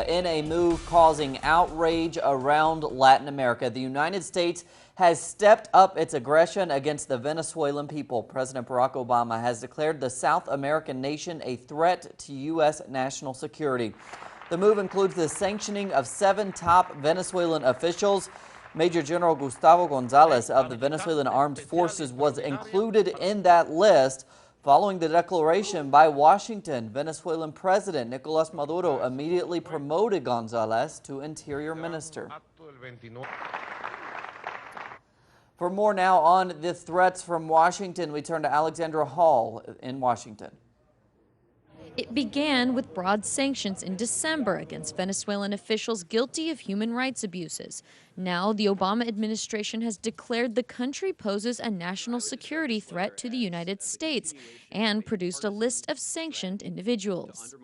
in a move causing outrage around Latin America. The United States has stepped up its aggression against the Venezuelan people. President Barack Obama has declared the South American nation a threat to U.S. national security. The move includes the sanctioning of 7 top Venezuelan officials. Major General Gustavo Gonzalez of the Venezuelan Armed Forces was included in that list. Following the declaration by Washington, Venezuelan President Nicolas Maduro immediately promoted Gonzalez to Interior Minister. For more now on the threats from Washington, we turn to Alexandra Hall in Washington. It began with broad sanctions in December against Venezuelan officials guilty of human rights abuses. Now, the Obama administration has declared the country poses a national security threat to the United States and produced a list of sanctioned individuals.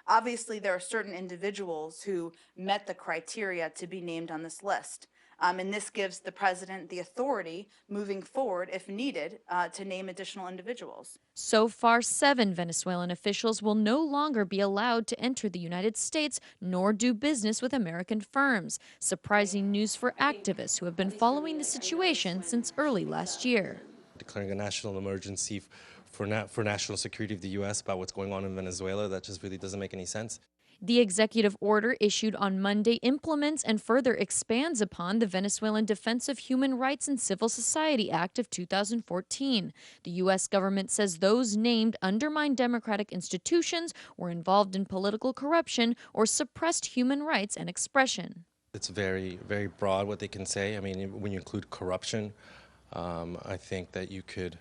Obviously, there are certain individuals who met the criteria to be named on this list. And this gives the president the authority moving forward, if needed, to name additional individuals. So far, 7 Venezuelan officials will no longer be allowed to enter the United States nor do business with American firms. Surprising news for activists who have been following the situation since early last year. Declaring a national emergency for national security of the U.S. about what's going on in Venezuela, that just really doesn't make any sense. The executive order issued on Monday implements and further expands upon the Venezuelan Defense of Human Rights and Civil Society Act of 2014. The U.S. government says those named undermined democratic institutions, were involved in political corruption, or suppressed human rights and expression. It's very, very broad what they can say. I mean, when you include corruption, I think that you could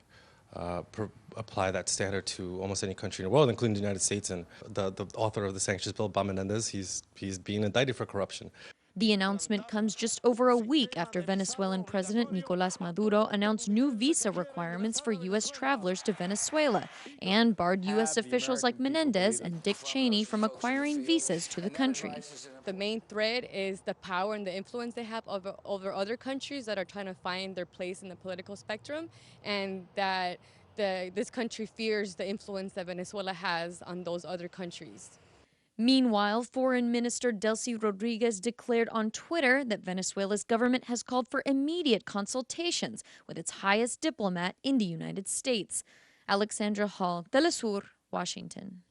apply that standard to almost any country in the world, including the United States. And the author of the sanctions bill, Bob Menendez, he's being indicted for corruption. The announcement comes just over a week after Venezuelan President Nicolas Maduro announced new visa requirements for U.S. travelers to Venezuela and barred U.S. officials like Menendez and Dick Cheney from acquiring visas to the country. The main threat is the power and the influence they have over other countries that are trying to find their place in the political spectrum, and that this country fears the influence that Venezuela has on those other countries. Meanwhile, Foreign Minister Delcy Rodriguez declared on Twitter that Venezuela's government has called for immediate consultations with its highest diplomat in the United States. Alexandra Hall, Telesur, Washington.